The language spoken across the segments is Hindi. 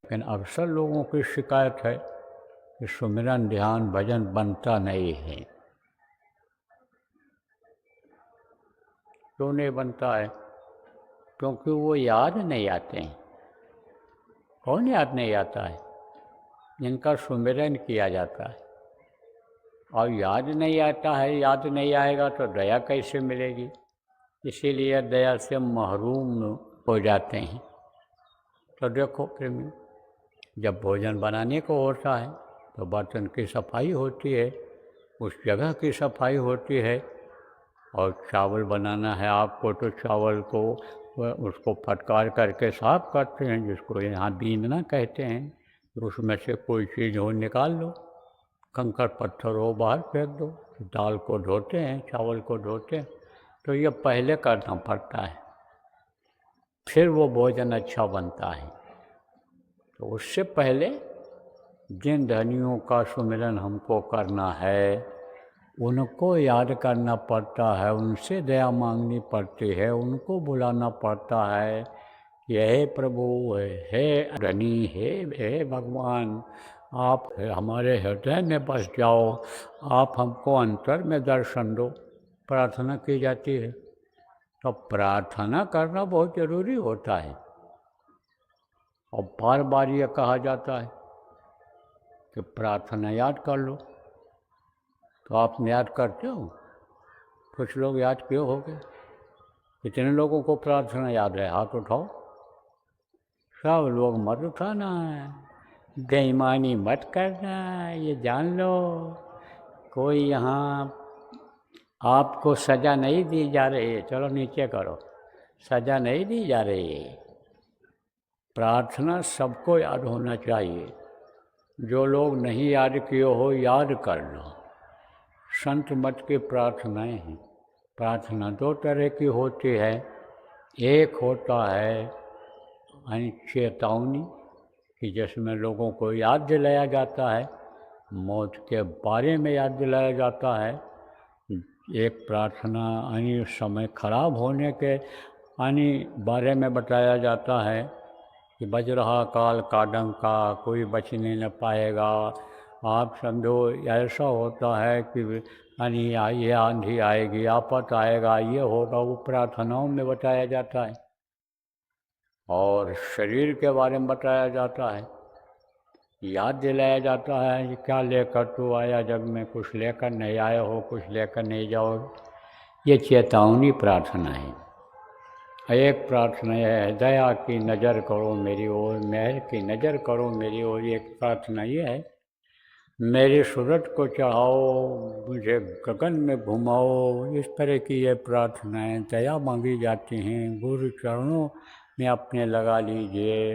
लेकिन अक्सर लोगों की शिकायत है कि सुमिरन ध्यान भजन बनता नहीं है। क्यों नहीं बनता है? क्योंकि वो याद नहीं आते हैं। कौन याद नहीं आता है? जिनका सुमिरन किया जाता है। और याद नहीं आता है, याद नहीं आएगा तो दया कैसे मिलेगी? इसीलिए दया से महरूम हो जाते हैं। तो देखो प्रेमी, जब भोजन बनाने को होता है तो बर्तन की सफाई होती है, उस जगह की सफाई होती है। और चावल बनाना है आपको तो चावल को उसको फटकार करके साफ करते हैं, जिसको यहाँ बीनना कहते हैं। तो उसमें से कोई चीज़ हो निकाल लो, कंकड़ पत्थर हो बाहर फेंक दो। दाल को धोते हैं, चावल को धोते हैं। तो ये पहले करना पड़ता है, फिर वो भोजन अच्छा बनता है। तो उससे पहले जिन धनियों का सुमिरन हमको करना है उनको याद करना पड़ता है, उनसे दया मांगनी पड़ती है, उनको बुलाना पड़ता है कि हे प्रभु, हे धनी, हे भगवान, आप हमारे हृदय में बस जाओ, आप हमको अंतर में दर्शन दो। प्रार्थना की जाती है। तो प्रार्थना करना बहुत ज़रूरी होता है। और बार बार ये कहा जाता है कि प्रार्थना याद कर लो। तो आप याद करते हो? कुछ लोग याद क्यों हो गए? कितने लोगों को प्रार्थना याद है? हाथ उठाओ। सब लोग मत उठाना है, बेईमानी मत करना, ये जान लो कोई यहाँ आपको सज़ा नहीं दी जा रही है। चलो नीचे करो, सज़ा नहीं दी जा रही है। प्रार्थना सबको याद होना चाहिए। जो लोग नहीं याद किए हो, याद कर लो। संत मत की प्रार्थनाएं हैं। प्रार्थना दो तरह की होती है। एक होता है चेतावनी, कि जिसमें लोगों को याद दिलाया जाता है, मौत के बारे में याद दिलाया जाता है। एक प्रार्थना समय खराब होने के बारे में बताया जाता है कि बज रहा काल का डंका, कोई बचने न पाएगा। आप समझो ऐसा होता है कि ये आंधी आएगी, आफत आएगा, ये होगा, वो प्रार्थनाओं में बताया जाता है। और शरीर के बारे में बताया जाता है, याद दिलाया जाता है कि क्या लेकर तू आया जग में, कुछ लेकर नहीं आए हो, कुछ लेकर नहीं जाओगे। ये चेतावनी प्रार्थना है। एक प्रार्थना है दया की नज़र करो मेरी ओर, मेहर की नज़र करो मेरी ओर। एक प्रार्थना ये है, मेरी सूरत को चढ़ाओ, मुझे गगन में घुमाओ। इस तरह की ये प्रार्थनाएं दया मांगी जाती हैं। गुरु चरणों में अपने लगा लीजिए,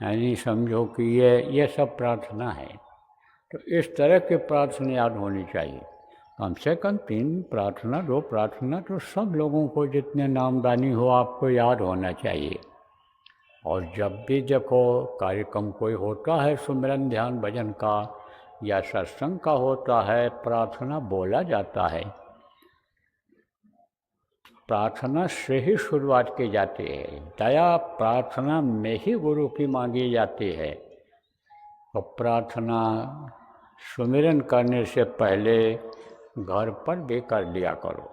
यानी समझो कि ये सब प्रार्थना है। तो इस तरह की प्रार्थना याद होनी चाहिए। कम से कम 3 प्रार्थना, 2 प्रार्थना तो सब लोगों को, जितने नामदानी हो, आपको याद होना चाहिए। और जब भी देखो कार्यक्रम कोई होता है सुमिरन ध्यान भजन का या सत्संग का होता है, प्रार्थना बोला जाता है। प्रार्थना से ही शुरुआत की जाती है। दया प्रार्थना में ही गुरु की मांगी जाती है। तो प्रार्थना सुमिरन करने से पहले घर पर भी कर लिया करो।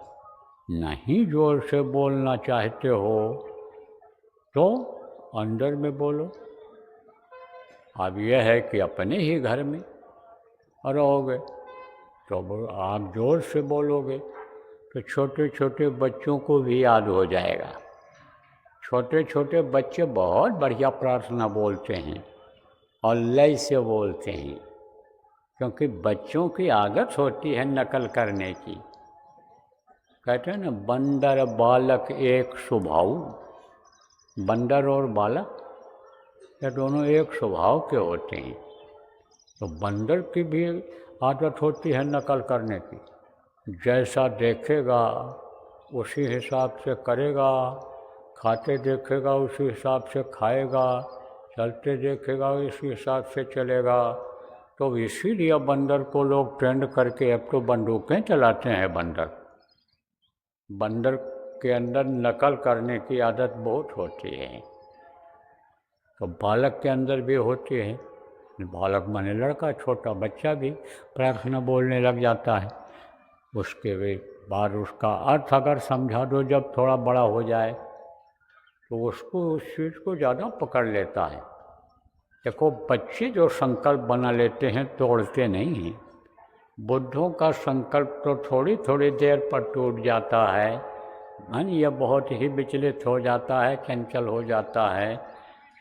नहीं जोर से बोलना चाहते हो तो अंदर में बोलो। अब यह है कि अपने ही घर में रहोगे तो आप जोर से बोलोगे तो छोटे छोटे बच्चों को भी याद हो जाएगा। छोटे छोटे बच्चे बहुत बढ़िया प्रार्थना बोलते हैं और लय से बोलते हैं, क्योंकि बच्चों की आदत होती है नकल करने की। कहते हैं ना, बंदर बालक एक स्वभाव। बंदर और बालक ये दोनों एक स्वभाव के होते हैं। तो बंदर की भी आदत होती है नकल करने की। जैसा देखेगा उसी हिसाब से करेगा, खाते देखेगा उसी हिसाब से खाएगा, चलते देखेगा उसी हिसाब से चलेगा। तो इसीलिए बंदर को लोग ट्रेंड करके अब तो बंदूकें चलाते हैं। बंदर के अंदर नकल करने की आदत बहुत होती है। तो बालक के अंदर भी होती है। बालक माने लड़का, छोटा बच्चा भी प्रार्थना बोलने लग जाता है। उसके बाद उसका अर्थ अगर समझा दो, जब थोड़ा बड़ा हो जाए तो उसको उस चीज़ को ज़्यादा पकड़ लेता है। देखो, बच्चे जो संकल्प बना लेते हैं तोड़ते नहीं हैं। बुद्धों का संकल्प तो थोड़ी थोड़ी देर पर टूट जाता है, मन यह बहुत ही विचलित हो जाता है, चंचल हो जाता है,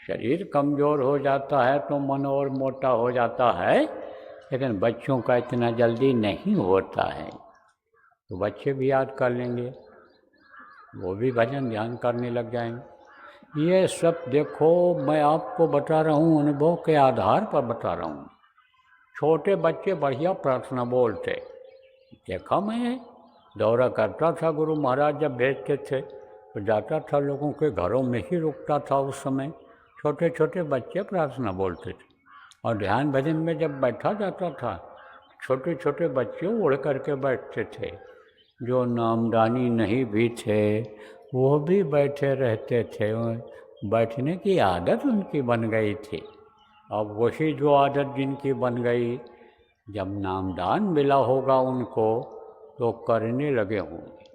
शरीर कमज़ोर हो जाता है तो मन और मोटा हो जाता है। लेकिन बच्चों का इतना जल्दी नहीं होता है। तो बच्चे भी याद कर लेंगे, वो भी भजन ध्यान करने लग जाएंगे। ये सब देखो, मैं आपको बता रहा हूँ, अनुभव के आधार पर बता रहा हूँ। छोटे बच्चे बढ़िया प्रार्थना बोलते, देखा मैं, दौरा करता था, गुरु महाराज जब भेजते थे तो जाता था, लोगों के घरों में ही रुकता था। उस समय छोटे छोटे बच्चे प्रार्थना बोलते थे। और ध्यान भजन में जब बैठा जाता था, छोटे छोटे बच्चे उड़ करके बैठते थे। जो नामदानी नहीं भी थे वो भी बैठे रहते थे। बैठने की आदत उनकी बन गई थी। अब वही जो आदत जिनकी बन गई, जब नामदान मिला होगा उनको तो करने लगे होंगे।